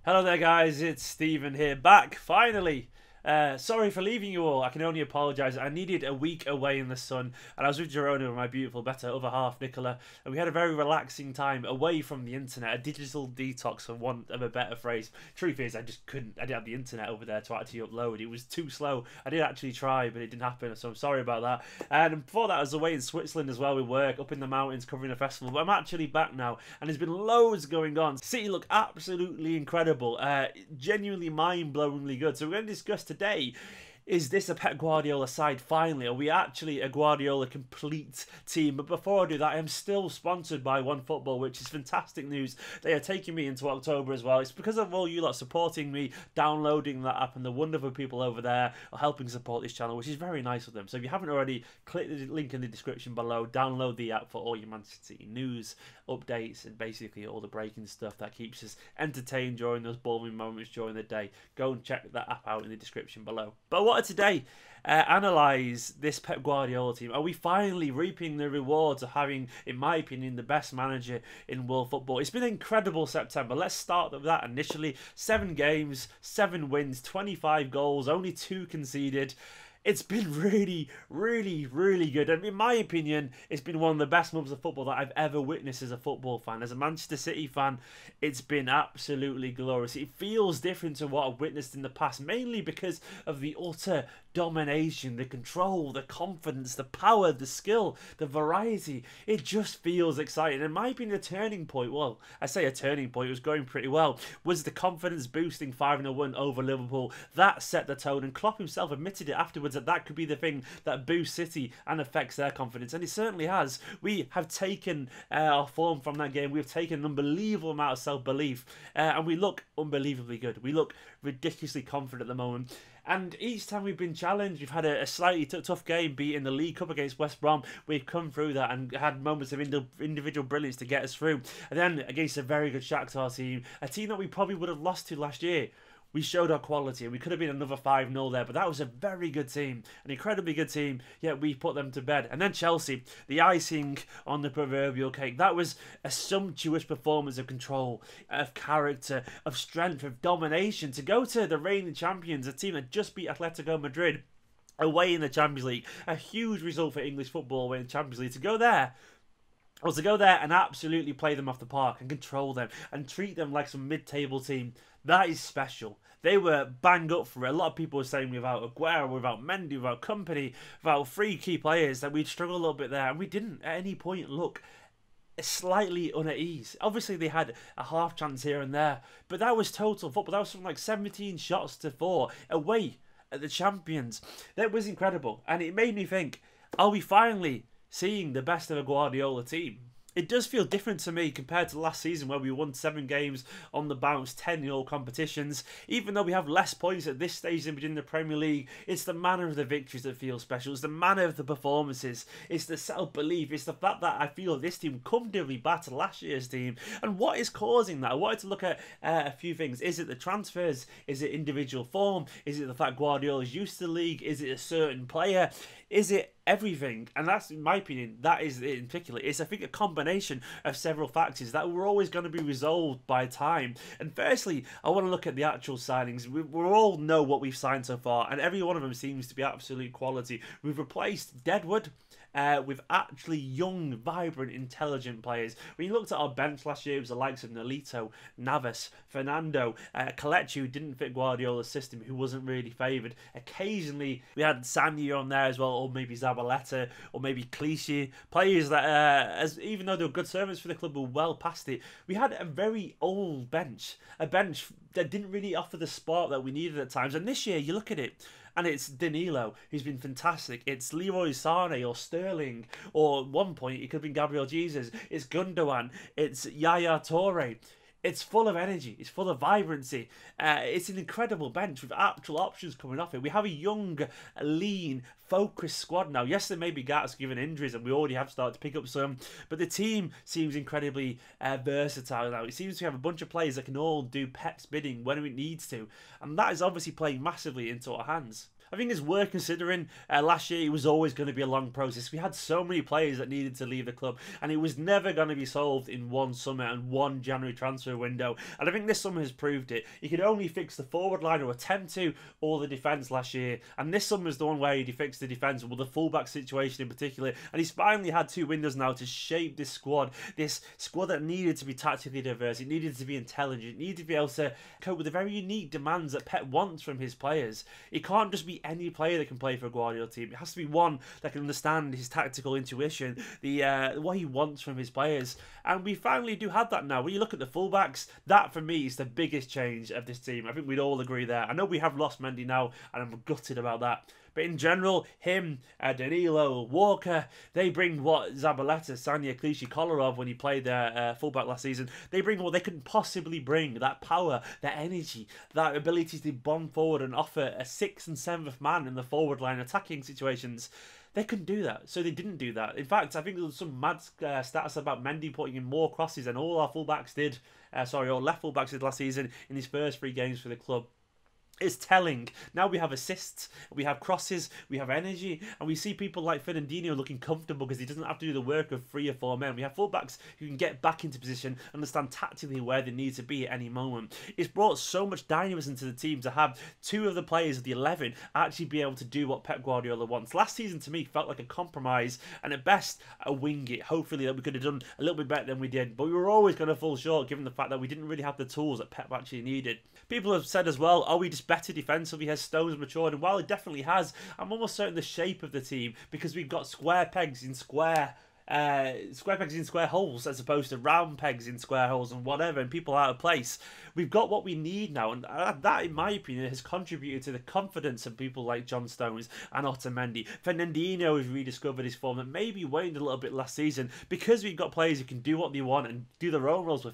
Hello there guys, it's Stephen here, back finally. Sorry for leaving you all. I can only apologise. I needed a week away in the sun, and I was with Jerona and my beautiful, better other half, Nicola, and we had a very relaxing time away from the internet, a digital detox, for want of a better phrase. Truth is, I didn't have the internet over there to actually upload. It was too slow. I did actually try, but it didn't happen, so I'm sorry about that. And before that, I was away in Switzerland as well with work, up in the mountains covering a festival, but I'm actually back now, and there's been loads going on. City look absolutely incredible, genuinely mind-blowingly good, so we're going to discuss today, is this a Pep Guardiola side finally? Are we actually a Guardiola complete team? But before I do that, I am still sponsored by OneFootball, which is fantastic news. They are taking me into October as well. It's because of all you lot supporting me, downloading that app, and the wonderful people over there are helping support this channel, which is very nice of them. So if you haven't already, click the link in the description below, download the app for all your Manchester City news, updates, and basically all the breaking stuff that keeps us entertained during those boring moments during the day. Go and check that app out in the description below. But what today, analyse this Pep Guardiola team. Are we finally reaping the rewards of having, in my opinion, the best manager in world football? It's been an incredible September. Let's start with that initially. 7 games, 7 wins, 25 goals, only 2 conceded. It's been really, really good. And in my opinion, it's been one of the best months of football that I've ever witnessed as a football fan. As a Manchester City fan, it's been absolutely glorious. It feels different to what I've witnessed in the past, mainly because of the utter domination, the control, the confidence, the power, the skill, the variety. It just feels exciting. It might be a turning point. Well, I say a turning point. It was going pretty well. Was the confidence boosting 5-1 over Liverpool? That set the tone, and Klopp himself admitted it afterwards that could be the thing that boosts City and affects their confidence, and it certainly has. We have taken our form from that game. We've taken an unbelievable amount of self-belief, and we look unbelievably good. We look ridiculously confident at the moment. And each time we've been challenged, we've had a slightly tough game, be it in the League Cup against West Brom. We've come through that and had moments of individual brilliance to get us through. And then against a very good Shakhtar team, a team that we probably would have lost to last year, we showed our quality, and we could have been another 5-0 there, but that was a very good team, an incredibly good team, yet we put them to bed. And then Chelsea, the icing on the proverbial cake. That was a sumptuous performance of control, of character, of strength, of domination, to go to the reigning champions, a team that just beat Atletico Madrid away in the Champions League. A huge result for English football away in the Champions League. To go there and absolutely play them off the park and control them and treat them like some mid-table team, that is special. They were bang up for it. A lot of people were saying without Aguero, without Mendy, without Kompany, without 3 key players, that we'd struggle a little bit there, and we didn't at any point look slightly unease. Obviously they had a half chance here and there, but that was total football. That was something like 17 shots to 4 away at the champions. That was incredible, and it made me think, are we finally seeing the best of a Guardiola team? It does feel different to me compared to last season, where we won 7 games on the bounce, 10-0 competitions. Even though we have less points at this stage in the Premier League, it's the manner of the victories that feels special. It's the manner of the performances. It's the self-belief. It's the fact that I feel this team comfortably battered last year's team. And what is causing that? I wanted to look at a few things. Is it the transfers? Is it individual form? Is it the fact Guardiola's used to the league? Is it a certain player? Is it everything? And that's, in my opinion, that is it in particular. It's, I think, a combination of several factors that were always going to be resolved by time. And firstly, I want to look at the actual signings. We all know what we've signed so far, and every one of them seems to be absolute quality. We've replaced Deadwood with actually young, vibrant, intelligent players. When you looked at our bench last year, it was the likes of Nolito, Navas, Fernando, Kelechi, who didn't fit Guardiola's system, who wasn't really favoured. Occasionally, we had Sanya on there as well, or maybe Zabaleta, or maybe Clichy. Players that, even though they were good servants for the club, were well past it. We had a very old bench, a bench that didn't really offer the spark that we needed at times. And this year, you look at it, and it's Danilo, who's been fantastic. It's Leroy Sané or Sterling, or at one point it could have been Gabriel Jesus. It's Gundogan. It's Yaya Toure. It's full of energy. It's full of vibrancy. It's an incredible bench with actual options coming off it. We have a young, lean, focused squad now. Yes, there may be gaps given injuries, and we already have started to pick up some, but the team seems incredibly versatile now. It seems to have a bunch of players that can all do Pep's bidding when it needs to, and that is obviously playing massively into our hands. I think it's worth considering. Last year, it was always going to be a long process. We had so many players that needed to leave the club, and it was never going to be solved in one summer and one January transfer window. And I think this summer has proved it. He could only fix the forward line or attempt to, or the defence last year. And this summer is the one where he fixed the defence, well, the fullback situation in particular. And he's finally had 2 windows now to shape this squad that needed to be tactically diverse. It needed to be intelligent. It needed to be able to cope with the very unique demands that Pep wants from his players. It can't just be any player that can play for a Guardiola team. It has to be one that can understand his tactical intuition, what he wants from his players. And we finally do have that now. When you look at the fullbacks, that for me is the biggest change of this team. I think we'd all agree there. I know we have lost Mendy now, and I'm gutted about that. But in general, him, Danilo, Walker, they bring what Zabaleta, Sanya, Clichy, Kolarov, when he played their fullback last season, they bring what they couldn't possibly bring. That power, that energy, that ability to bomb forward and offer a 6th and 7th man in the forward line attacking situations. They couldn't do that, so they didn't do that. In fact, I think there was some mad stats about Mendy putting in more crosses than all our fullbacks did, all left fullbacks did last season in his first 3 games for the club. It's telling. Now we have assists, we have crosses, we have energy, and we see people like Fernandinho looking comfortable because he doesn't have to do the work of 3 or 4 men. We have fullbacks who can get back into position, understand tactically where they need to be at any moment. It's brought so much dynamism to the team to have 2 of the players of the 11 actually be able to do what Pep Guardiola wants. Last season to me felt like a compromise, and at best a wing it. Hopefully that we could have done a little bit better than we did, but we were always going to fall short given the fact that we didn't really have the tools that Pep actually needed. People have said as well, are we just better defensively? Has Stones matured? And while it definitely has, I'm almost certain the shape of the team, because we've got square pegs in square holes as opposed to round pegs in square holes and whatever, and people out of place. We've got what we need now, and that, in my opinion, has contributed to the confidence of people like John Stones and Otamendi. Fernandinho has rediscovered his form that maybe waned a little bit last season because we've got players who can do what they want and do their own roles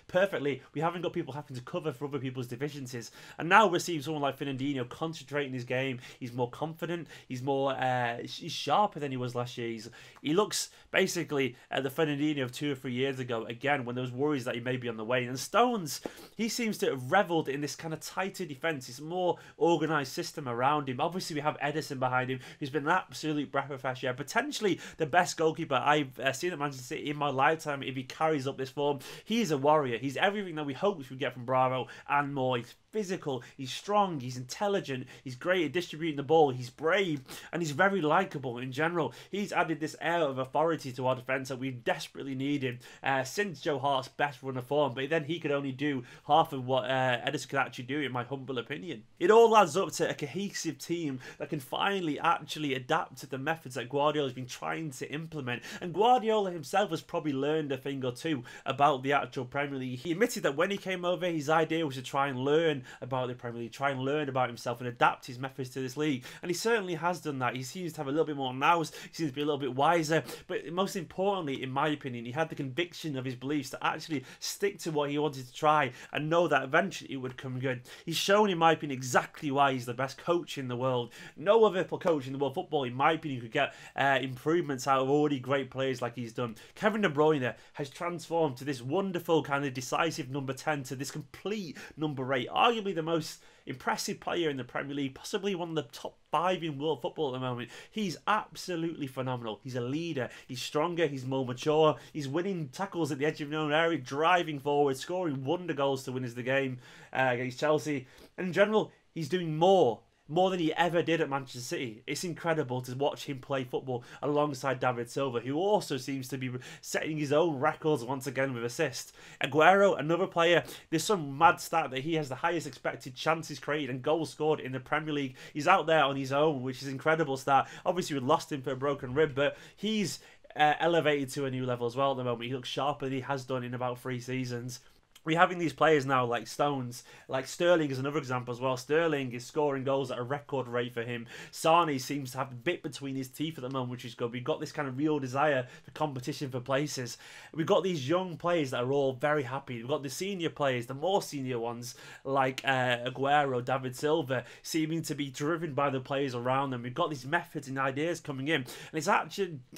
perfectly. We haven't got people having to cover for other people's deficiencies, and now we're seeing someone like Fernandinho concentrating his game. He's more confident. He's more he's sharper than he was last year. He looks basically the Fernandinho of 2 or 3 years ago, again, when there was worries that he may be on the way. And Stones, he seems to have revelled in this kind of tighter defence. It's a more organised system around him. Obviously, we have Edison behind him, who's been an absolute breath of fresh air. Potentially the best goalkeeper I've seen at Manchester City in my lifetime if he carries up this form. He's a warrior. He's everything that we hoped we'd get from Bravo and more. He's physical, he's strong, he's intelligent, he's great at distributing the ball, he's brave, and he's very likeable in general. He's added this air of authority to our defence that we desperately needed since Joe Hart's best run of form, but then he could only do half of what Edison could actually do, in my humble opinion. It all adds up to a cohesive team that can finally actually adapt to the methods that Guardiola's been trying to implement, and Guardiola himself has probably learned a thing or two about the actual Premier League. He admitted that when he came over, his idea was to try and learn about the Premier League, try and learn about himself and adapt his methods to this league, and he certainly has done that. He seems to have a little bit more nous, he seems to be a little bit wiser, but most importantly, in my opinion, he had the conviction of his beliefs to actually stick to what he wanted to try and know that eventually it would come good. He's shown, in my opinion, exactly why he's the best coach in the world. No other coach in the world football, in my opinion, could get improvements out of already great players like he's done. Kevin De Bruyne has transformed to this wonderful kind of decisive number 10 to this complete number 8, arguably the most impressive player in the Premier League, possibly one of the top 5 in world football at the moment. He's absolutely phenomenal. He's a leader, he's stronger, he's more mature, he's winning tackles at the edge of his own area, driving forward, scoring wonder goals to win us the game against Chelsea, and in general, he's doing more than he ever did at Manchester City. It's incredible to watch him play football alongside David Silva, who also seems to be setting his own records once again with assists. Aguero, another player, there's some mad stat that he has the highest expected chances created and goals scored in the Premier League. He's out there on his own, which is an incredible stat. Obviously, we lost him for a broken rib, but he's elevated to a new level as well at the moment. He looks sharper than he has done in about 3 seasons. We're having these players now like Stones, like Sterling is another example as well. Sterling is scoring goals at a record rate for him. Sane seems to have a bit between his teeth at the moment, which is good. We've got this kind of real desire for competition for places. We've got these young players that are all very happy. We've got the senior players, the more senior ones, like Aguero, David Silva, seeming to be driven by the players around them. We've got these methods and ideas coming in, and it's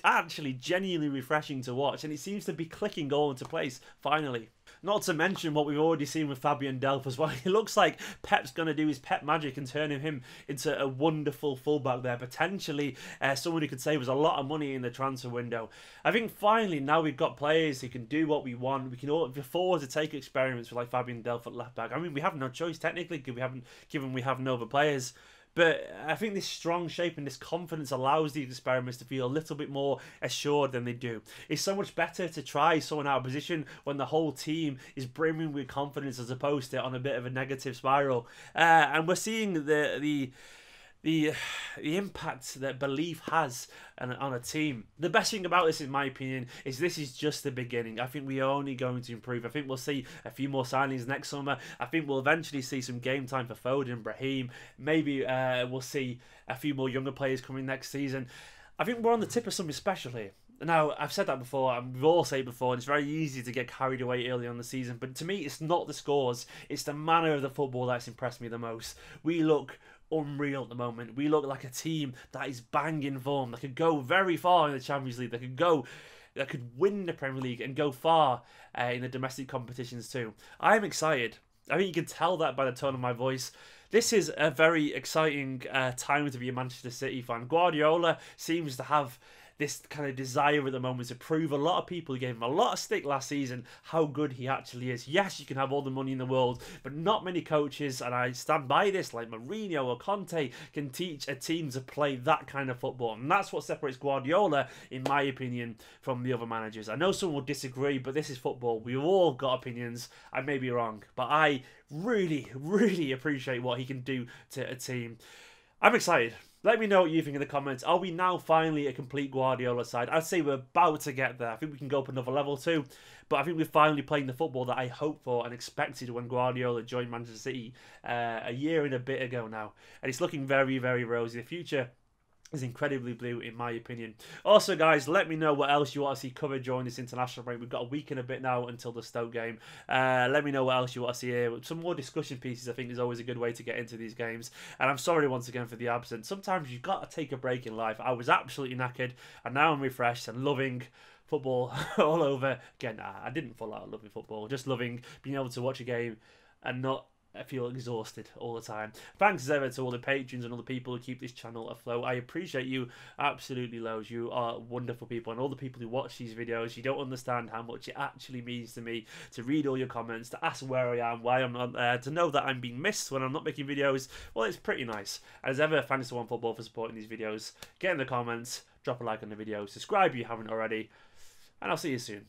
actually genuinely refreshing to watch, and it seems to be clicking all into place, finally. Not to mention what we've already seen with Fabian Delph as well. It looks like Pep's going to do his Pep magic and turning him into a wonderful fullback there. Potentially someone who could save us a lot of money in the transfer window. I think finally now we've got players who can do what we want. We can afford to take experiments with like Fabian Delph at left back. I mean, we have no choice technically given we have no other players. But I think this strong shape and this confidence allows these experiments to feel a little bit more assured than they do. It's so much better to try someone out of position when the whole team is brimming with confidence as opposed to on a bit of a negative spiral. And we're seeing the impact that belief has on a team. The best thing about this, in my opinion, is this is just the beginning. I think we are only going to improve. I think we'll see a few more signings next summer. I think we'll eventually see some game time for Foden, Brahim. Maybe we'll see a few more younger players coming next season. I think we're on the tip of something special here. Now, I've said that before, and we've all said it before, and it's very easy to get carried away early on in the season, but to me, it's not the scores, it's the manner of the football that's impressed me the most. We look unreal at the moment. We look like a team that is banging form, that could go very far in the Champions League, that could win the Premier League and go far in the domestic competitions too. I'm excited. I think you can tell that by the tone of my voice. This is a very exciting time to be a Manchester City fan. Guardiola seems to have this kind of desire at the moment to prove a lot of people who gave him a lot of stick last season how good he actually is. Yes, you can have all the money in the world, but not many coaches, and I stand by this, like Mourinho or Conte, can teach a team to play that kind of football. And that's what separates Guardiola, in my opinion, from the other managers. I know some will disagree, but this is football. We've all got opinions. I may be wrong, but I really, really appreciate what he can do to a team. I'm excited. Let me know what you think in the comments. Are we now finally a complete Guardiola side? I'd say we're about to get there. I think we can go up another level too. But I think we're finally playing the football that I hoped for and expected when Guardiola joined Manchester City a year and a bit ago now. And it's looking very, very rosy. The future is incredibly blue, in my opinion. Also, guys, let me know what else you want to see covered during this international break. We've got a week and a bit now until the Stoke game. Let me know what else you want to see here. Some more discussion pieces, I think, is always a good way to get into these games. And I'm sorry once again for the absence. Sometimes you've got to take a break in life. I was absolutely knackered, and now I'm refreshed and loving football all over. Again, I didn't fall out of loving football. Just loving being able to watch a game and not I feel exhausted all the time. Thanks as ever to all the patrons and all the people who keep this channel afloat. I appreciate you absolutely loads. You are wonderful people, and all the people who watch these videos. You don't understand how much it actually means to me to read all your comments, to ask where I am, why I'm not there, to know that I'm being missed when I'm not making videos. Well, it's pretty nice. As ever, thanks to OneFootball for supporting these videos. Get in the comments, drop a like on the video, subscribe if you haven't already, and I'll see you soon.